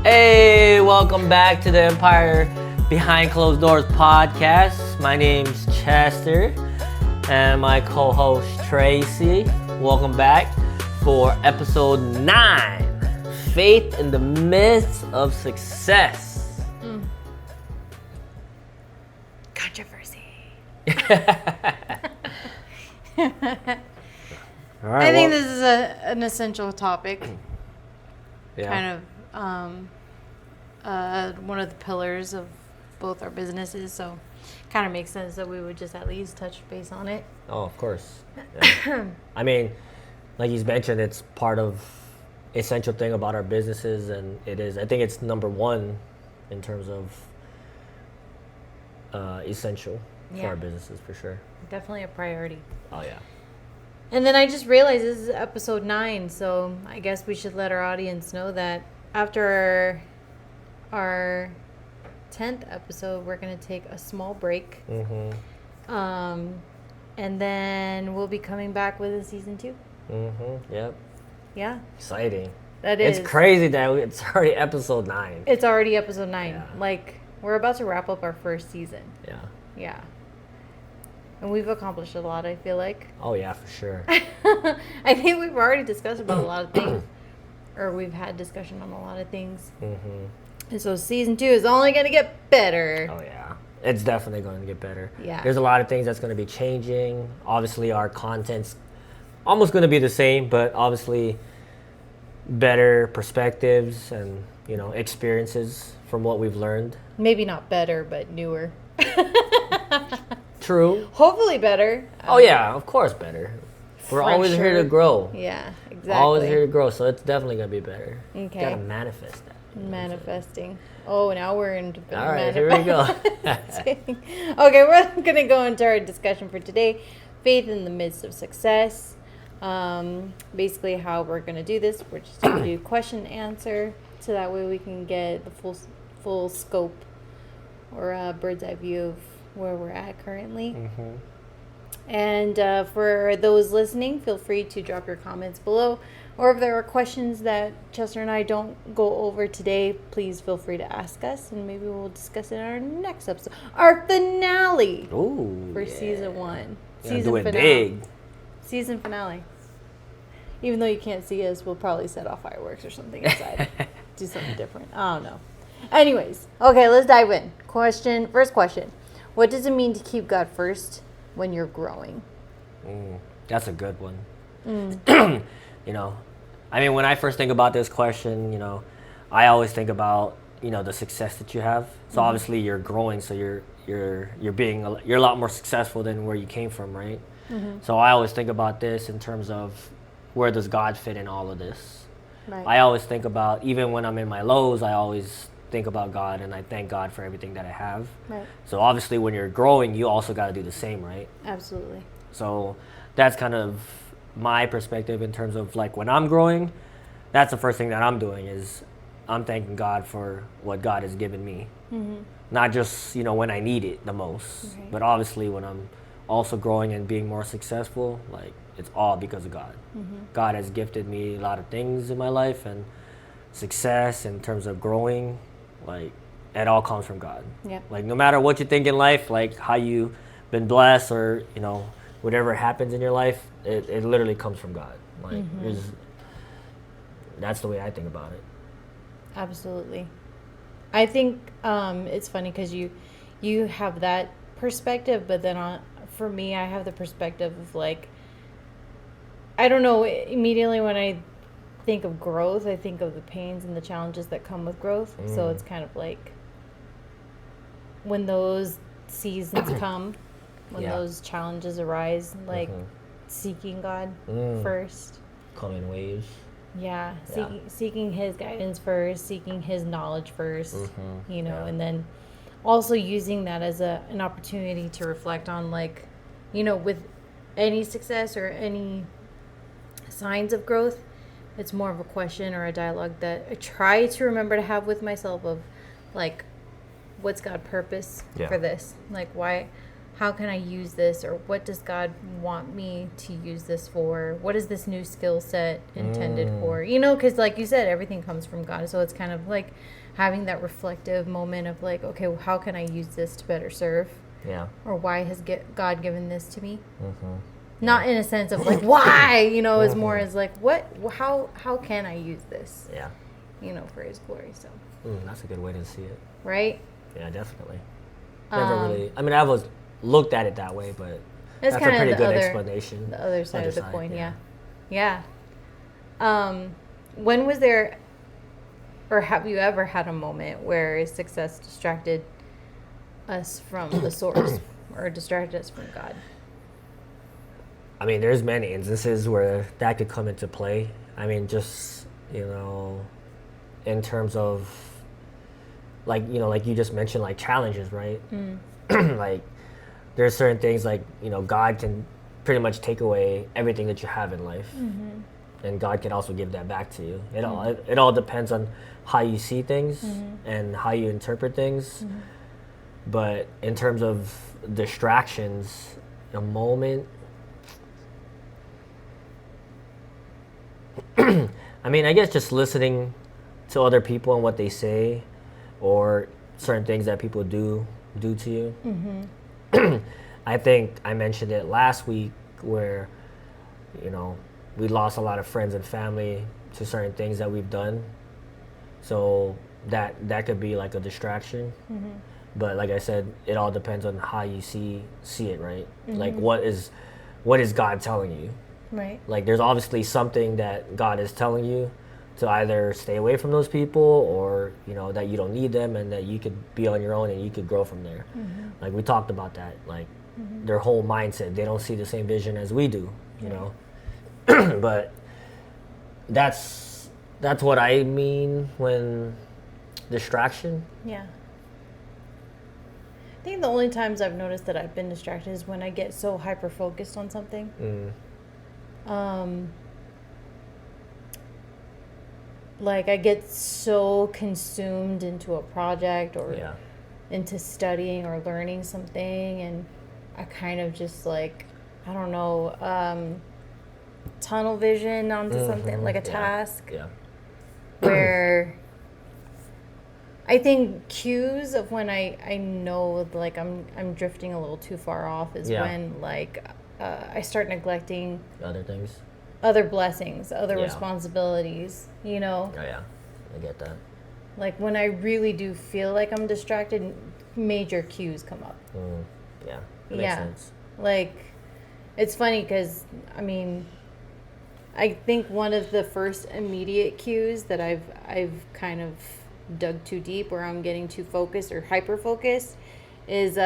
Hey, welcome back to the Empire Behind Closed Doors podcast. My name's Chester and my co-host Tracy. Welcome back for episode 9, Faith in the Midst of Success. Controversy. All right, I think this is an essential topic. yeah. Kind of one of the pillars of both our businesses, so kind of makes sense that we would just at least touch base on it. Oh, of course. Yeah. I mean, like he's mentioned, it's part of essential thing about our businesses, and it is. I think it's number one in terms of essential for our businesses for sure. Definitely a priority. Oh yeah. And then I just realized this is episode 9, so I guess we should let our audience know that after our 10th episode, we're going to take a small break. Mm-hmm. And then we'll be coming back with a season 2. Mm-hmm. Yep. Yeah. Exciting. That is. It's crazy that it's already episode 9. It's already episode 9. Yeah. Like, we're about to wrap up our first season. Yeah. Yeah. And we've accomplished a lot, I feel like. Oh yeah, for sure. I think we've already discussed about a lot of things. Or we've had discussion on a lot of things. Mm-hmm. And so season 2 is only going to get better. Oh yeah. It's definitely going to get better. Yeah. There's a lot of things that's going to be changing. Obviously, our content's almost going to be the same, but obviously better perspectives and, experiences from what we've learned. Maybe not better, but newer. True. Hopefully better. Oh yeah, of course better. We're always here to Fresher. grow. Yeah, exactly. Always here to grow, so it's definitely going to be better. Okay. Got to manifest that. Manifesting. Oh, now we're into All right, here we go. manifesting. Okay, we're going to go into our discussion for today. Faith in the midst of success. Basically how we're going to do this. We're just going to do question and answer, so that way we can get the full scope or a bird's eye view of where we're at currently. Mm-hmm. And for those listening, feel free to drop your comments below. Or if there are questions that Chester and I don't go over today, please feel free to ask us, and maybe we'll discuss it in our next episode. Our finale Ooh, for season 1. Season do it finale. Big. Season finale. Even though you can't see us, we'll probably set off fireworks or something inside. Do something different. I don't know. Anyways, okay, let's dive in. First question. What does it mean to keep God first when you're growing? That's a good one. I mean, when I first think about this question, I always think about, the success that you have. So obviously you're growing, so you're a lot more successful than where you came from, right? Mm-hmm. So I always think about this in terms of where does God fit in all of this? Right. I always think about, even when I'm in my lows, I always think about God, and I thank God for everything that I have. Right. So obviously when you're growing, you also got to do the same, right? Absolutely. So that's kind of my perspective in terms of, like, when I'm growing, that's the first thing that I'm doing is I'm thanking God for what God has given me. Mm-hmm. Not just, when I need it the most, but obviously when I'm also growing and being more successful, like, it's all because of God. Mm-hmm. God has gifted me a lot of things in my life, and success in terms of growing, like, it all comes from God. Yeah. Like, no matter what you think in life, like how you've been blessed or, whatever happens in your life, it literally comes from God. Like, that's the way I think about it. Absolutely. I think it's funny because you have that perspective, but then for me, I have the perspective of, like, I don't know, immediately when I think of growth, I think of the pains and the challenges that come with growth. So it's kind of like when those seasons come, when those challenges arise, like seeking God first. Coming waves. Yeah, seeking His guidance first, seeking His knowledge first, and then also using that as an opportunity to reflect on, like, with any success or any signs of growth, it's more of a question or a dialogue that I try to remember to have with myself of, like, what's God's purpose for this? Like, why? how can I use this, or what does God want me to use this for? What is this new skill set intended for? You know, because like you said, everything comes from God. So it's kind of like having that reflective moment of like, okay, well, how can I use this to better serve? Yeah. Or why has God given this to me? Mm-hmm. Not in a sense of like, why? You know, it's more as like, how can I use this? Yeah. You know, for His glory. So. That's a good way to see it. Right? Yeah, definitely. Never really. I mean, I've always looked at it that way, but that's a kind pretty of the good other explanation. The other side of the coin, yeah. When was there, or have you ever had a moment where success distracted us from the source, or distracted us from God? I mean, there's many instances where that could come into play. I mean, just, you know, in terms of, like, you know, like you just mentioned, like challenges, right? Like, there's certain things like, you know, God can pretty much take away everything that you have in life. And God can also give that back to you. It all depends on how you see things and how you interpret things. But in terms of distractions, a moment, I mean, I guess just listening to other people and what they say, or certain things that people do to you. I think I mentioned it last week where, you know, we lost a lot of friends and family to certain things that we've done. So that could be like a distraction. But like I said, it all depends on how you see it, right? Like what is God telling you? Right. Like there's obviously something that God is telling you to either stay away from those people, or, you know, that you don't need them and that you could be on your own and you could grow from there. Like we talked about that, like their whole mindset, they don't see the same vision as we do, you know. But that's what I mean when distraction. Yeah. I think the only times I've noticed that I've been distracted is when I get so hyper focused on something. Like I get so consumed into a project or into studying or learning something, and I kind of just like, I don't know, tunnel vision onto something, like a task. Where I think cues of when I know like I'm drifting a little too far off is when like I start neglecting Other things. other blessings, other responsibilities, you know? Oh yeah, I get that. Like when I really do feel like I'm distracted, major cues come up. Yeah, that makes sense. Like, it's funny because, I mean, I think one of the first immediate cues that I've kind of dug too deep, or I'm getting too focused or hyper focused, is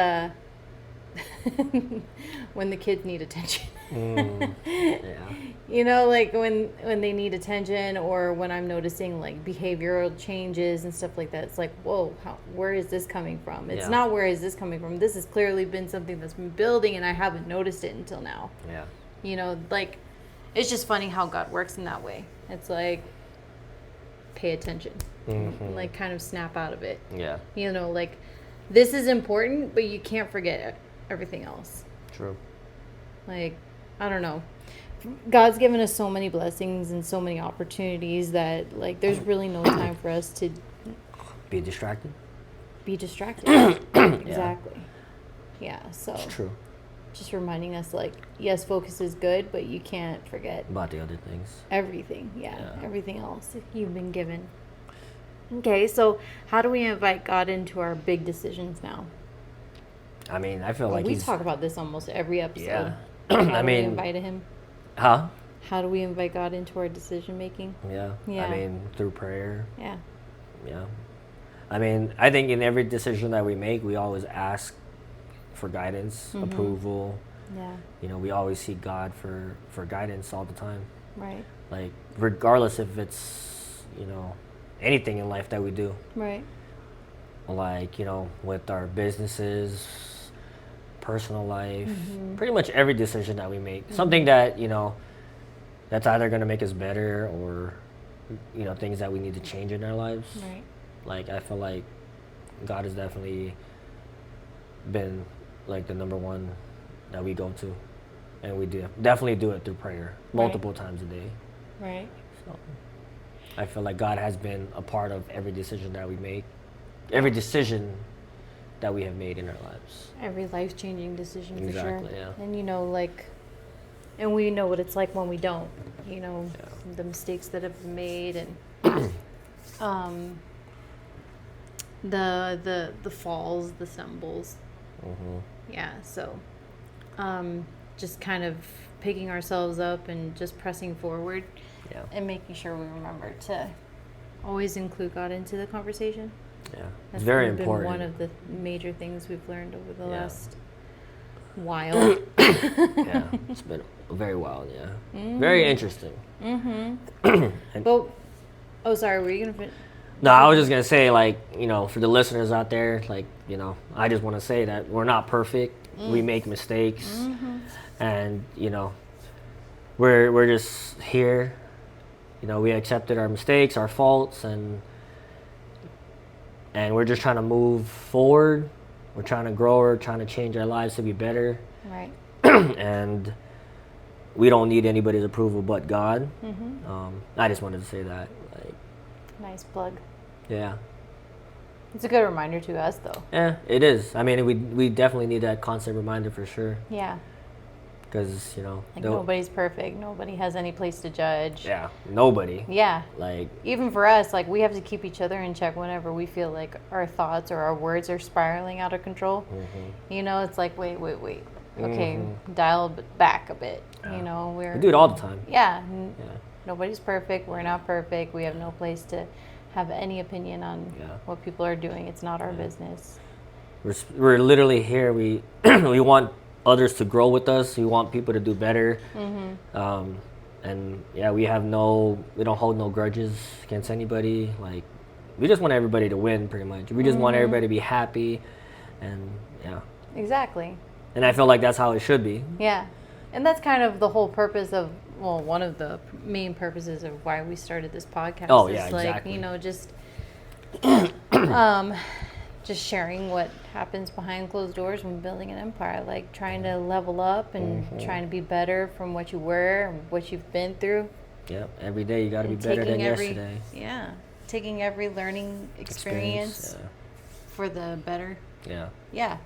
when the kids need attention. You know, like when they need attention, or when I'm noticing like behavioral changes and stuff like that. It's like, whoa, where is this coming from? It's not where is this coming from. This has clearly been something that's been building and I haven't noticed it until now. You know, like, it's just funny how God works in that way. It's like, pay attention. Like, kind of snap out of it. You know, like, this is important, but you can't forget everything else. True. Like, I don't know. God's given us so many blessings and so many opportunities that, like, there's really no time for us to be distracted. Exactly. So it's true. Just reminding us, like, yes, focus is good, but you can't forget about the other things. Everything. Everything else you've been given. Okay, so how do we invite God into our big decisions now? I mean, I feel like we talk about this almost every episode. I mean, we invite him. Huh? How do we invite God into our decision making? I mean, through prayer. Yeah. I mean, I think in every decision that we make, we always ask for guidance, approval. You know, we always seek God for guidance all the time. Right. Like, regardless if it's, you know, anything in life that we do. Right. Like, you know, with our businesses, personal life, pretty much every decision that we make, something that, you know, that's either going to make us better, or, you know, things that we need to change in our lives. Right. Like, I feel like God has definitely been like the number one that we go to, and we definitely do it through prayer multiple times a day. Right. So I feel like God has been a part of every decision that we make, every decision that we have made in our lives. Every life-changing decision, for sure. Exactly, yeah. And and we know what it's like when we don't. The mistakes that have been made, and the falls, the stumbles. Mm-hmm. Yeah. So, just kind of picking ourselves up and just pressing forward. Yeah. And making sure we remember to always include God into the conversation. Yeah, That's it's very been important. One of the major things we've learned over the last while. Yeah, it's been very wild. Yeah, very interesting. But sorry, were you gonna? No, I was just gonna say, like, for the listeners out there, like, I just want to say that we're not perfect. We make mistakes, and we're just here. We accepted our mistakes, our faults, and we're just trying to move forward. We're trying to grow. We're trying to change our lives to be better. Right. And we don't need anybody's approval but God. I just wanted to say that. Like, nice plug. Yeah. It's a good reminder to us, though. Yeah, it is. I mean, we definitely need that constant reminder for sure. Yeah. Because, nobody's perfect. Nobody has any place to judge. Yeah, nobody. Yeah. Like, even for us, we have to keep each other in check whenever we feel like our thoughts or our words are spiraling out of control. It's like, wait. Okay, dial back a bit. Yeah. We do it all the time. Yeah. Nobody's perfect. We're not perfect. We have no place to have any opinion on what people are doing. It's not our business. We're literally here. We we want others to grow with us. We want people to do better. And we don't hold no grudges against anybody. Like, we just want everybody to win, pretty much. We just want everybody to be happy, and Exactly. And I feel like that's how it should be. Yeah, and that's kind of the whole purpose of, one of the main purposes of why we started this podcast. Oh, yeah, exactly. Just sharing what happens behind closed doors when building an empire, like trying to level up and trying to be better from what you were and what you've been through. Yep, every day you got to be better than yesterday. Yeah, taking every learning experience for the better. Yeah. Yeah.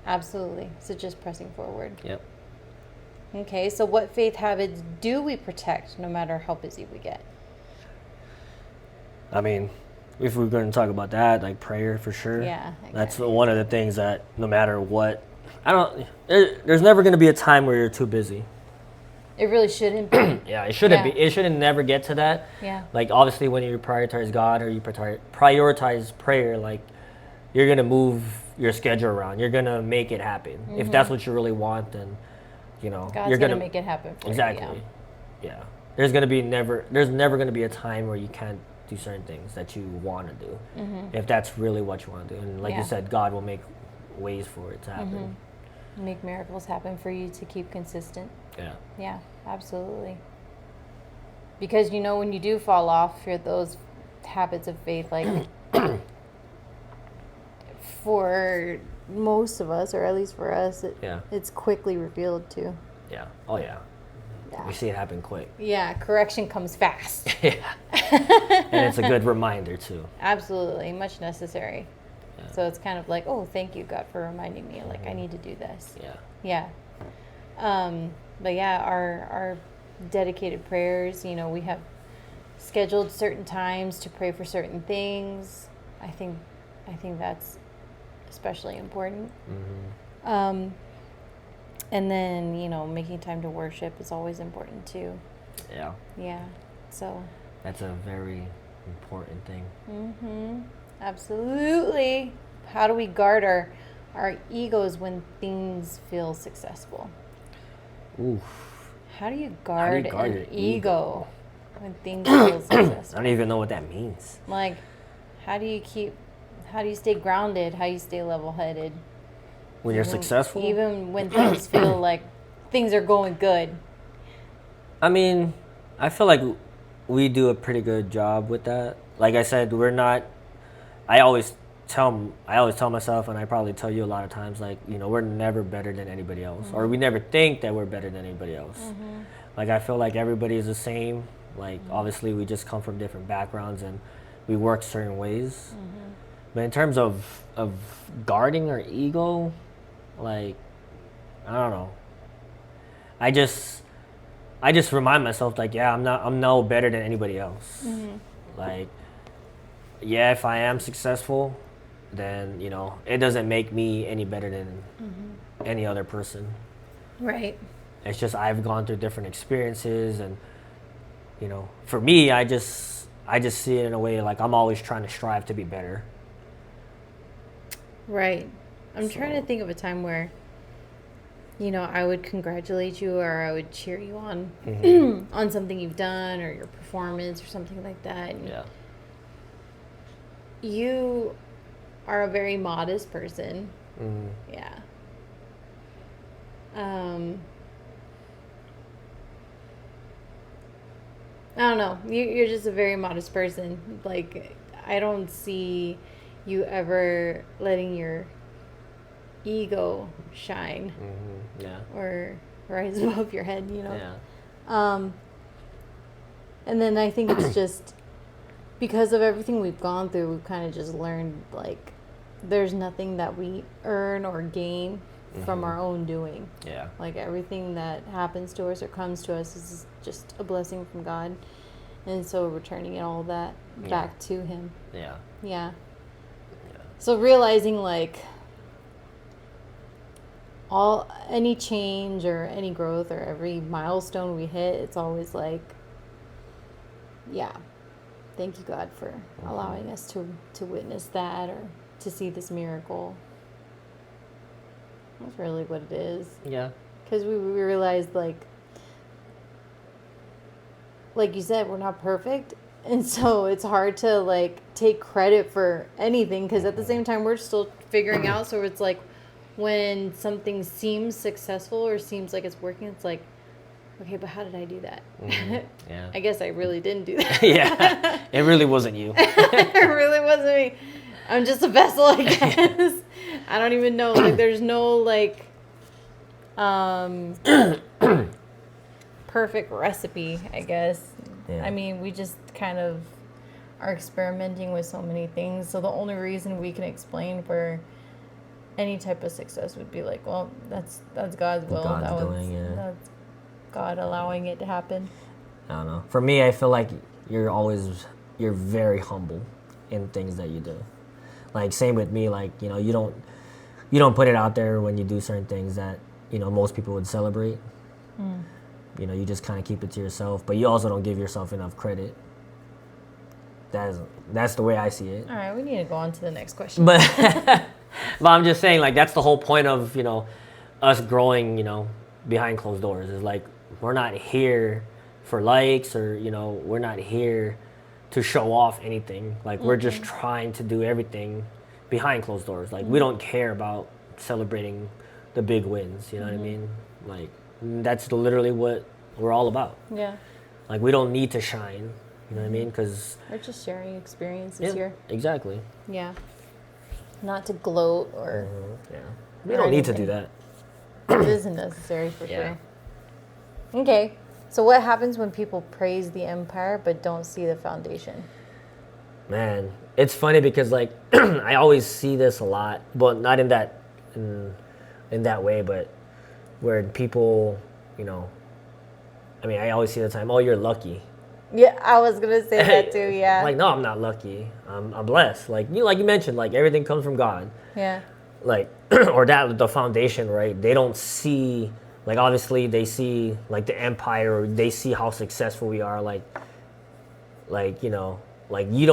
Absolutely. So just pressing forward. Yep. Okay, so what faith habits do we protect no matter how busy we get? I mean, if we're going to talk about that, like prayer for sure. Yeah. Exactly. That's one of the things that no matter what, there's never going to be a time where you're too busy. It really shouldn't be. Yeah, it shouldn't be. It shouldn't never get to that. Yeah. Like, obviously, when you prioritize God or you prioritize prayer, like, you're going to move your schedule around. You're going to make it happen. If that's what you really want, then, God's you're going to make it happen for you. Exactly. Yeah. There's never going to be a time where you can't do certain things that you want to do. If that's really what you want to do. And like you said, God will make ways for it to happen. Make miracles happen for you to keep consistent. Yeah. Yeah, absolutely. Because, when you do fall off for those habits of faith, like for most of us, or at least for us, it's quickly revealed too. Yeah. Oh, yeah. We see it happen quick. Yeah, correction comes fast. Yeah. And it's a good reminder too. Absolutely, much necessary. Yeah. So it's kind of like, oh, thank you, God, for reminding me. Like, I need to do this. Yeah. Yeah. But yeah, our dedicated prayers, we have scheduled certain times to pray for certain things. I think that's especially important. And then, making time to worship is always important too. Yeah. Yeah. So. That's a very important thing. Absolutely. How do we guard our egos when things feel successful? Oof. How do you guard an ego when things feel successful? I don't even know what that means. Like, how do you stay grounded? How do you stay level-headed? When you're successful? Even when things feel like things are going good. I mean, I feel like we do a pretty good job with that. Like I said, I always I always tell myself, and I probably tell you a lot of times, like, you know, we're never better than anybody else, or we never think that we're better than anybody else. Like, I feel like everybody is the same. Like, obviously, we just come from different backgrounds and we work certain ways. But in terms of guarding our ego, like, I don't know. I just remind myself, like, yeah, I'm no better than anybody else. Like, yeah, if I am successful, then, you know, it doesn't make me any better than any other person. Right. It's just I've gone through different experiences, and, you know, for me, I just see it in a way like I'm always trying to strive to be better. Right. I'm trying to think of a time where, you know, I would congratulate you or I would cheer you on on something you've done or your performance or something like that. And Yeah. you are a very modest person. Yeah. I don't know. You're just a very modest person. Like, I don't see you ever letting your ego shine Yeah. or rise above your head, you know? Yeah. And then I think it's just because of everything we've gone through, we've kind of just learned, like, there's nothing that we earn or gain from our own doing. Yeah. Like, everything that happens to us or comes to us is just a blessing from God. And so returning all that back to Him. Yeah. Yeah. So realizing, like, any change or any growth or every milestone we hit, it's always like, yeah, thank you, God, for allowing us to witness that or to see this miracle. That's really what it is. Yeah. Because we realized, like you said, we're not perfect. And so it's hard to, like, take credit for anything because at the same time, we're still figuring out. So it's like when something seems successful or seems like it's working, it's like, okay, but how did I do that? Yeah. I guess I really didn't do that. Yeah. It really wasn't you. It really wasn't me. I'm just a vessel, I guess. I don't even know. Like, there's no, like, perfect recipe, I guess. Yeah. I mean, we just kind of are experimenting with so many things. So the only reason we can explain for any type of success would be like, well, that's God's will. That's God allowing it to happen. I don't know. For me, I feel like you're very humble in things that you do. Like, same with me. Like, you know, you don't put it out there when you do certain things that, you know, most people would celebrate. You know, you just kind of keep it to yourself, but you also don't give yourself enough credit. That's the way I see it. All right, we need to go on to the next question. But but I'm just saying, like, that's the whole point of, you know, us growing, you know, behind closed doors is like, we're not here for likes or, you know, we're not here to show off anything. Like, we're just trying to do everything behind closed doors. Like, we don't care about celebrating the big wins, you know what I mean? Like, that's literally what we're all about. Yeah. Like, we don't need to shine, you know what I mean? Because we're just sharing experiences here. Exactly. Yeah. Not to gloat or... Yeah. We don't need to do that. It isn't necessary for sure. Okay. So what happens when people praise the empire but don't see the foundation? Man, it's funny because, like, I always see this a lot, but not in that way, but where people, you know, I mean, I always see the time, oh, you're lucky. Yeah, I was gonna say that too. Yeah. Like, no, I'm not lucky. I'm blessed. Like you mentioned, like, everything comes from God. Yeah. Like, or that the foundation, right? They don't see, like, obviously they see, like, the empire, or they see how successful we are. Like, you know, like, they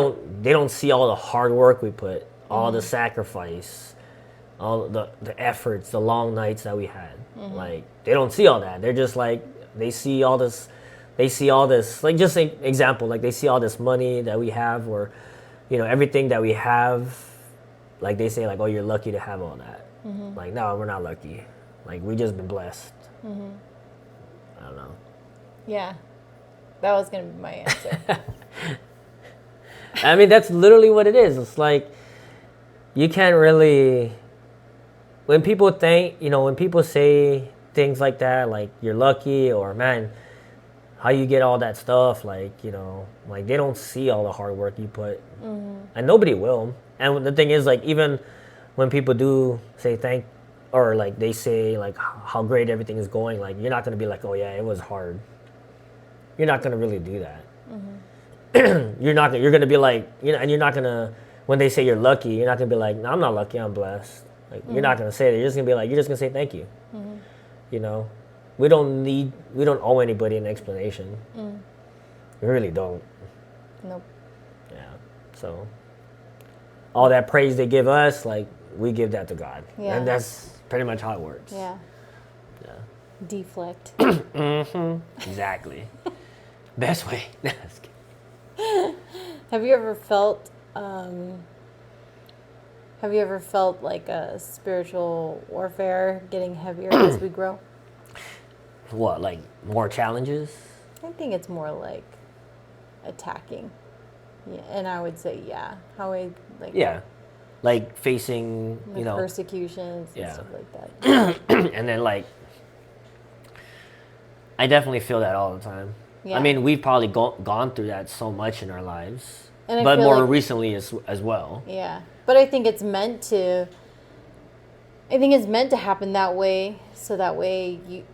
don't see all the hard work we put, all the sacrifice, all the efforts, the long nights that we had. Like, they don't see all that. They're just like, they see all this, like, just an example, like, they see all this money that we have, or, you know, everything that we have, like, they say, like, oh, you're lucky to have all that. Like, no, we're not lucky. Like, we just been blessed. I don't know. Yeah. That was going to be my answer. I mean, that's literally what it is. It's like, you can't really, when people think, when people say things like that, like you're lucky or man, how you get all that stuff, like, like they don't see all the hard work you put. And nobody will. And the thing is, like, even when people do say thank, or like they say like how great everything is going, like you're not going to be like, oh yeah, it was hard. You're not going to really do that. You're going to be like, and you're not going to, when they say you're lucky, you're not going to be like, no, I'm not lucky, I'm blessed. Like, you're not going to say that. You're just going to be like, you're just going to say thank you. You know, we don't owe anybody an explanation. We really don't. Nope. Yeah. So all that praise they give us, like, we give that to God. Yeah. And that's pretty much how it works. Yeah. Yeah. Deflect. Exactly. Best way. Have you ever felt like a spiritual warfare getting heavier as we grow? What, like more challenges? I think it's more like attacking. Yeah, and I would say Yeah. Like facing, persecutions and yeah. stuff like that. And then like I definitely feel that all the time. Yeah. I mean, we've probably gone through that so much in our lives, And I but feel more like- recently as well. Yeah. But I think it's meant to happen that way, so that way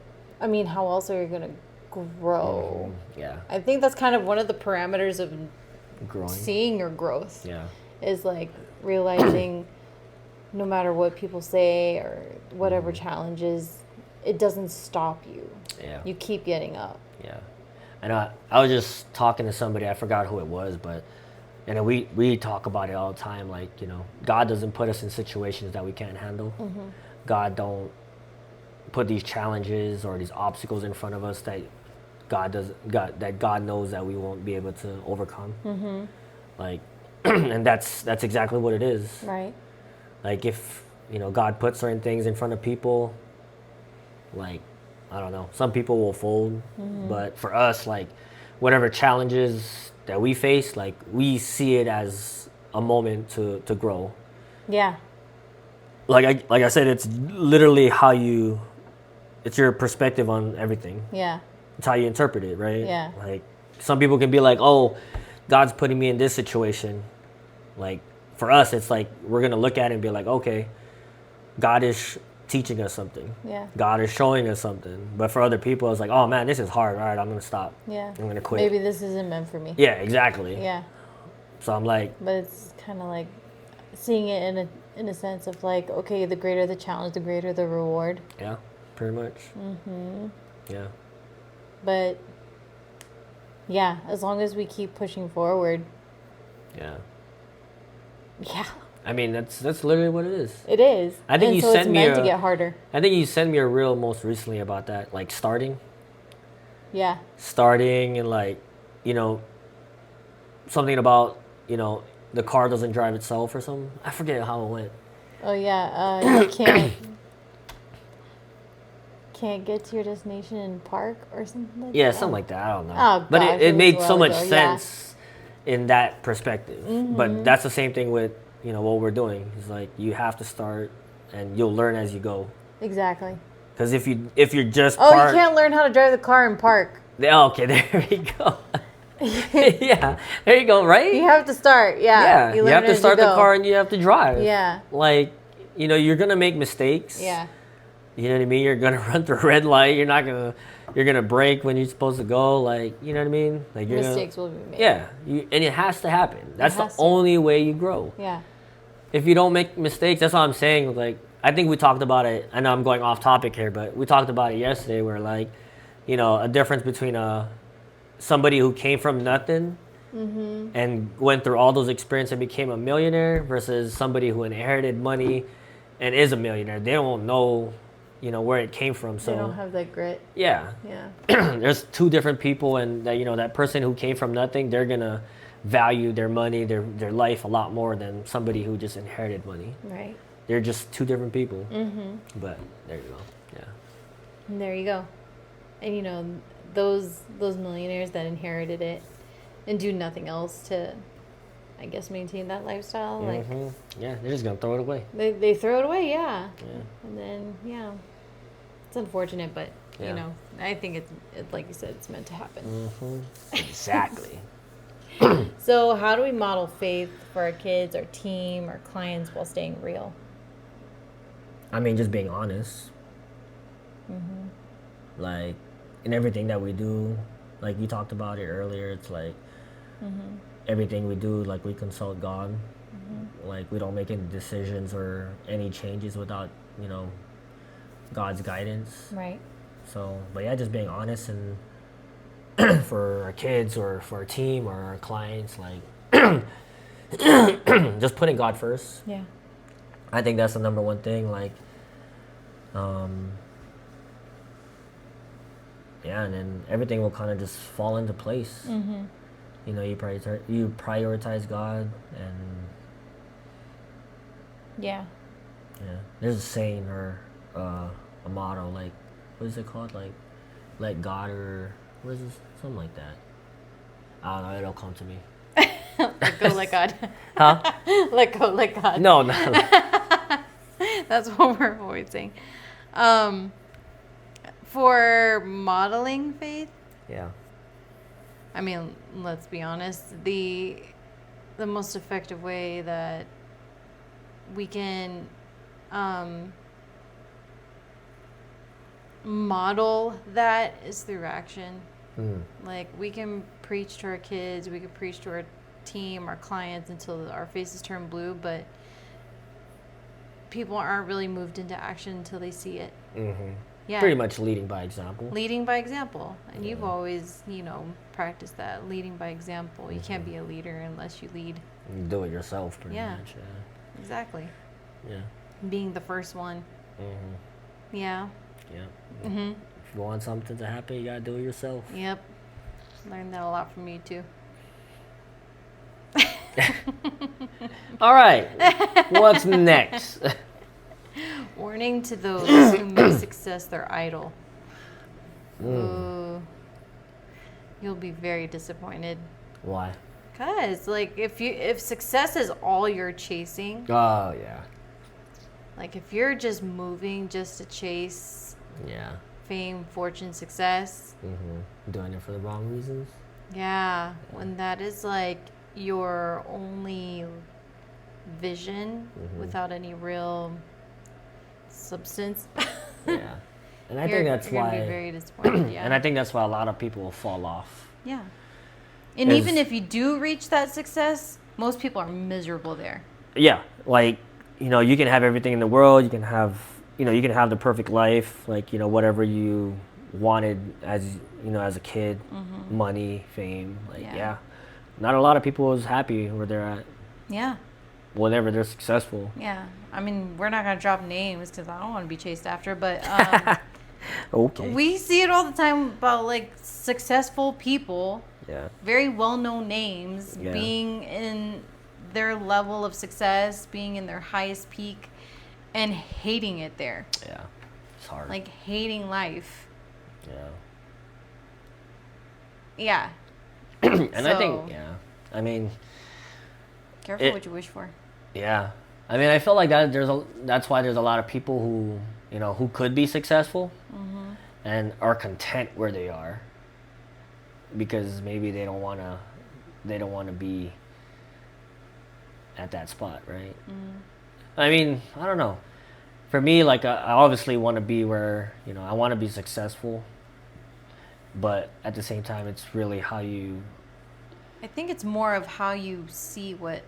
how else are you going to grow? Yeah. I think that's kind of one of the parameters of Growing. seeing your growth. Yeah. Is like realizing no matter what people say or whatever challenges, it doesn't stop you. Yeah. You keep getting up. Yeah. And I was just talking to somebody, I forgot who it was, but we talk about it all the time, like, God doesn't put us in situations that we can't handle. God don't put these challenges or these obstacles in front of us that God knows that we won't be able to overcome. Like, and that's exactly what it is. Right. Like if, God puts certain things in front of people, like, I don't know, some people will fold, but for us, like, whatever challenges that we face, like, we see it as a moment to grow. Yeah. Like I said, it's literally it's your perspective on everything. Yeah. It's how you interpret it, right? Yeah. Like, some people can be like, oh, God's putting me in this situation. Like, for us, it's like, we're going to look at it and be like, okay, God is teaching us something. Yeah. God is showing us something. But for other people, it's like, oh man, this is hard. All right, I'm going to stop. Yeah. I'm going to quit. Maybe this isn't meant for me. Yeah, exactly. Yeah. So I'm like. But it's kind of like seeing it in a sense of like, okay, the greater the challenge, the greater the reward. Yeah, pretty much. Yeah. But yeah, as long as we keep pushing forward. Yeah. Yeah. I mean, that's literally what it is. It is. I think and you so sent it's me meant to get harder. I think you sent me a reel most recently about that, like starting. Yeah. Starting and like, something about, the car doesn't drive itself or something. I forget how it went. Oh yeah, you can't get to your destination in park or something like that. Yeah, something like that. I don't know. Oh, but gosh, it made was a so while much ago. sense in that perspective. But that's the same thing with, what we're doing. It's like you have to start and you'll learn as you go. Exactly. Because if you're just you can't learn how to drive the car in park. Okay, there we go. Yeah, there you go, right? You have to start, yeah. You have to start the car and you have to drive. Yeah. Like, you're going to make mistakes. Yeah. You know what I mean? You're going to run through a red light. You're going to brake when you're supposed to go. Like, you know what I mean? Like Mistakes will be made. Yeah. And it has to happen. That's the only way you grow. Yeah. If you don't make mistakes, that's what I'm saying. Like, I think we talked about it. I know I'm going off topic here, but we talked about it yesterday where, like, a difference between somebody who came from nothing and went through all those experiences and became a millionaire versus somebody who inherited money and is a millionaire. They don't know, where it came from. So they don't have that grit. Yeah. Yeah. There's two different people, and that, that person who came from nothing, they're gonna value their money, their life a lot more than somebody who just inherited money. Right. They're just two different people. But there you go. Yeah. And there you go. And those millionaires that inherited it and do nothing else to I guess, maintain that lifestyle. Yeah, they're just gonna throw it away. They throw it away, yeah. Yeah. And then, yeah. It's unfortunate, but, Yeah. you know, I think it's like you said, it's meant to happen. Exactly. So how do we model faith for our kids, our team, our clients while staying real? I mean, just being honest. Like, in everything that we do, like you talked about it earlier, it's like everything we do, like we consult God. Like, we don't make any decisions or any changes without, God's guidance. Right. So, but yeah, just being honest and for our kids or for our team or our clients, like just putting God first. Yeah. I think that's the number one thing. Like, yeah, and then everything will kind of just fall into place. You prioritize God, and Yeah. there's a saying or a motto, like, what is it called? Like, let God, or what is this? Something like that. I don't know. It'll come to me. Let go, let God. Huh? Let go, let God. No. That's what we're always saying. For modeling faith, Yeah. I mean, let's be honest, the most effective way that we can model that is through action. Like, we can preach to our kids, we can preach to our team, our clients, until our faces turn blue, but people aren't really moved into action until they see it. Yeah. Pretty much leading by example. Leading by example. And you've always, practiced that, leading by example. You can't be a leader unless you lead. You do it yourself, pretty Yeah. much. Yeah. Exactly. Yeah. Being the first one. Yeah. Yeah. If you want something to happen, you gotta do it yourself. Yep. Learned that a lot from you too. All right. What's next? Warning to those who make success their idol. Ooh. You'll be very disappointed. Why? Cause if success is all you're chasing, Oh, yeah. like if you're just moving just to chase Yeah. fame, fortune, success, Doing it for the wrong reasons. yeah, when that is like your only vision without any real substance, Yeah. And I think that's you're why. gonna be very disappointed. Yeah. And I think that's why a lot of people will fall off. Yeah. And Is- even if you do reach that success, most people are miserable there. Yeah. Like, you can have everything in the world. You can have, the perfect life. Like, whatever you wanted as a kid, money, fame. Like, yeah. Not a lot of people is happy where they're at Yeah. whenever they're successful. Yeah. I mean, we're not going to drop names because I don't want to be chased after, but Okay. we see it all the time about like successful people, Yeah. very well-known names, Yeah. being in their level of success, being in their highest peak, and hating it there. Yeah. It's hard. Like hating life. Yeah. Yeah. And I So- think, yeah. I mean, Careful what you wish for. yeah. I mean, I feel like that's why there's a lot of people who, who could be successful and are content where they are because maybe they don't want to be at that spot, right? I mean, I don't know. For me, like, I obviously want to be where, I want to be successful, but at the same time, it's really how you... I think it's more of how you see what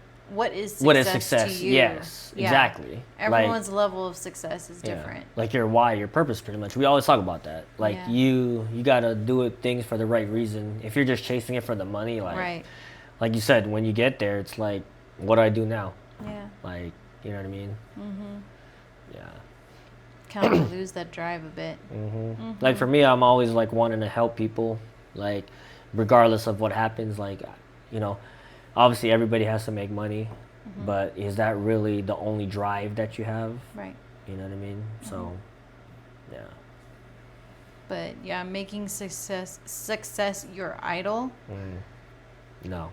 is success, What is success? to you. Yes, Yeah. exactly. Everyone's level of success is different. Like your why, your purpose, pretty much. We always talk about that. Like, Yeah. you gotta do things for the right reason. If you're just chasing it for the money, like, Right. like you said, when you get there, it's like, what do I do now? Yeah. Like, you know what I mean? Yeah. Kind of lose that drive a bit. Like, for me, I'm always like wanting to help people, like, regardless of what happens. Like, obviously everybody has to make money, but is that really the only drive that you have? Right. You know what I mean? So, yeah. But yeah, making success your idol. No.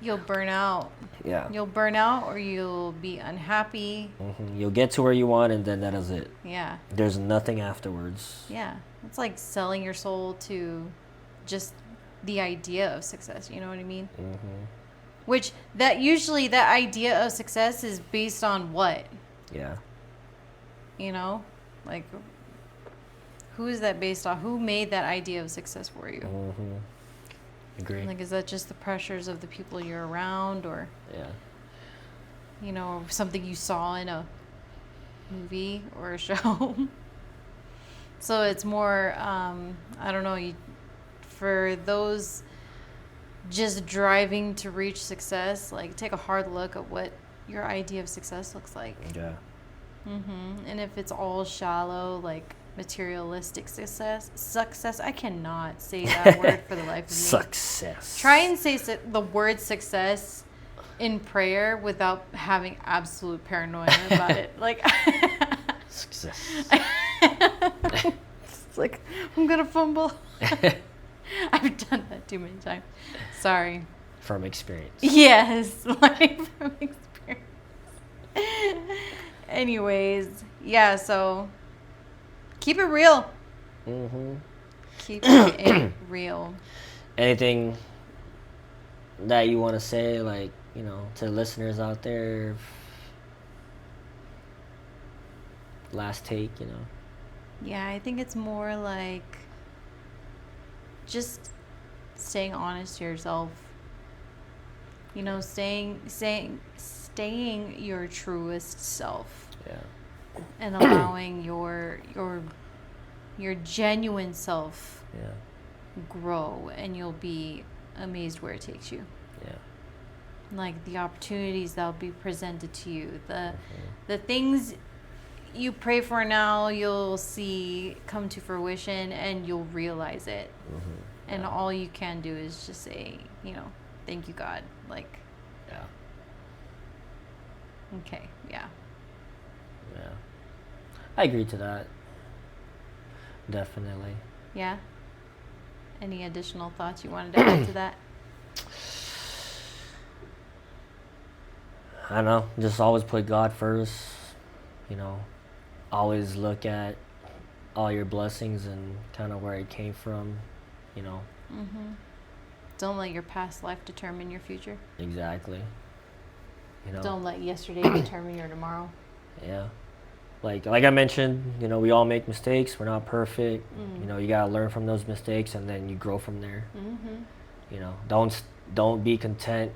you'll burn out. Yeah. You'll burn out or you'll be unhappy. You'll get to where you want, and then that is it. Yeah. There's nothing afterwards. Yeah. It's like selling your soul to just the idea of success. You know what I mean? Which that idea of success is based on what? Yeah. You know? Like, who is that based on? Who made that idea of success for you? Agree. Like, is that just the pressures of the people you're around, or you know, something you saw in a movie or a show? So it's more, I don't know, for those just driving to reach success, like, take a hard look at what your idea of success looks like. Yeah. And if it's all shallow, like materialistic success, I cannot say that word for the life of me. Success. Try and say the word success in prayer without having absolute paranoia about it. Like, Success. it's like, I'm gonna fumble. I've done that too many times. Sorry. From experience. Yes, like from experience. Anyways, yeah, so keep it real. Keep it real. Anything that you want to say, like, you know, to the listeners out there? Last take, you know? Yeah, I think it's more like just staying honest to yourself. You know, staying your truest self. Yeah. And allowing your genuine self grow, and you'll be amazed where it takes you. Yeah. Like the opportunities that'll be presented to you, the things you pray for now, you'll see come to fruition, and you'll realize it. And all you can do is just say, you know, thank you, God. Like, okay, yeah. I agree to that. Definitely. Yeah. Any additional thoughts you wanted to add to that? I don't know. Just always put God first. You know, always look at all your blessings and kind of where it came from. You know. Don't let your past life determine your future. Exactly. You know. Don't let yesterday determine your tomorrow. Yeah. Like I mentioned, you know, we all make mistakes. We're not perfect. You know, you gotta learn from those mistakes, and then you grow from there. You know, don't be content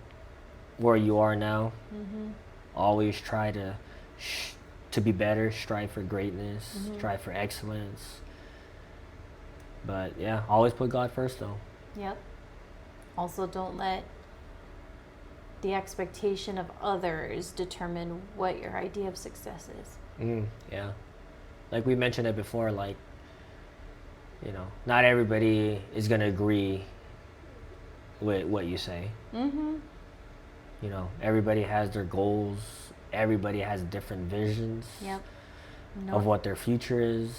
where you are now. Always try to be better. Strive for greatness. Strive for excellence. But yeah, always put God first, though. Yep. Also, don't let the expectation of others determine what your idea of success is. Yeah. Like we mentioned it before, like, you know, not everybody is going to agree with what you say. You know, everybody has their goals. Everybody has different visions of what their future is.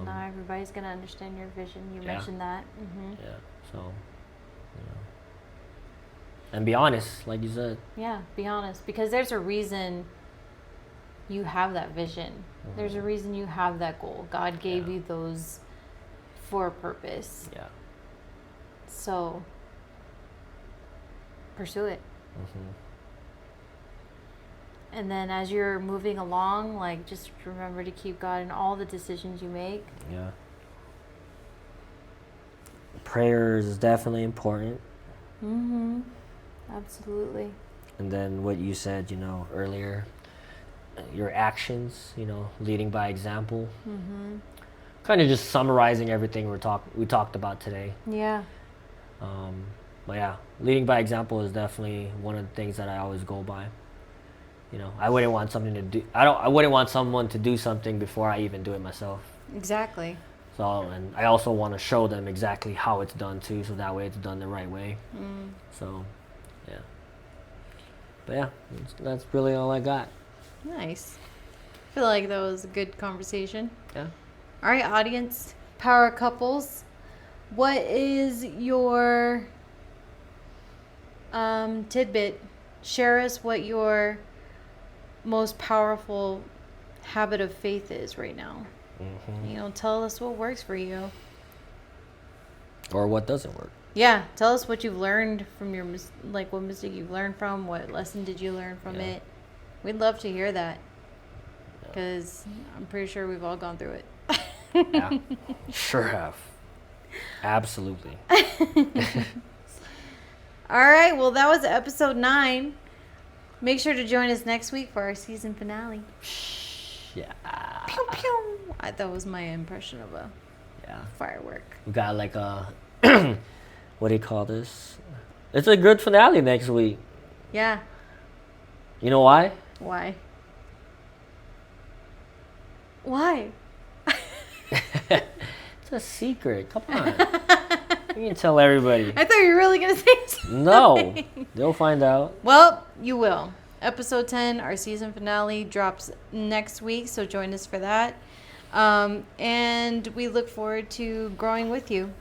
Not everybody's going to understand your vision. You mentioned that. Yeah. So, you know. And be honest, like you said. Yeah, be honest. Because there's a reason you have that vision. There's a reason you have that goal. God gave you those for a purpose. Yeah. So, pursue it. And then as you're moving along, like, just remember to keep God in all the decisions you make. Yeah. Prayer is definitely important. Absolutely. And then what you said, you know, earlier, your actions, you know, leading by example. Kind of just summarizing everything we talked about today. Yeah. But yeah, leading by example is definitely one of the things that I always go by. You know, I wouldn't want I wouldn't want someone to do something before I even do it myself. Exactly. So, and I also want to show them exactly how it's done too, so that way it's done the right way. So, yeah. But yeah, that's really all I got. Nice. I feel like that was a good conversation. Yeah. All right, audience, power couples, what is your tidbit. Share us what your most powerful habit of faith is right now. Tell us what works for you. Or what doesn't work. Yeah, tell us what you've learned from your, what mistake you've learned from, what lesson did you learn from it. We'd love to hear that. Because I'm pretty sure we've all gone through it. Yeah, sure have. Absolutely. All right, well, that was episode 9. Make sure to join us next week for our season finale. Yeah. Pew, pew. That was my impression of a firework. We got like a, what do you call this? It's a good finale next week. Yeah. You know why? Why? Why? It's a secret. Come on. You can tell everybody. I thought you were really going to say something. No. They'll find out. Well, you will. Episode 10, our season finale, drops next week, so join us for that. And we look forward to growing with you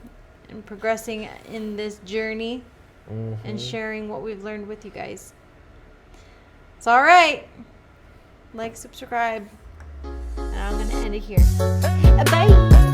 and progressing in this journey and sharing what we've learned with you guys. It's all right. Like, subscribe. And I'm going to end it here. Bye.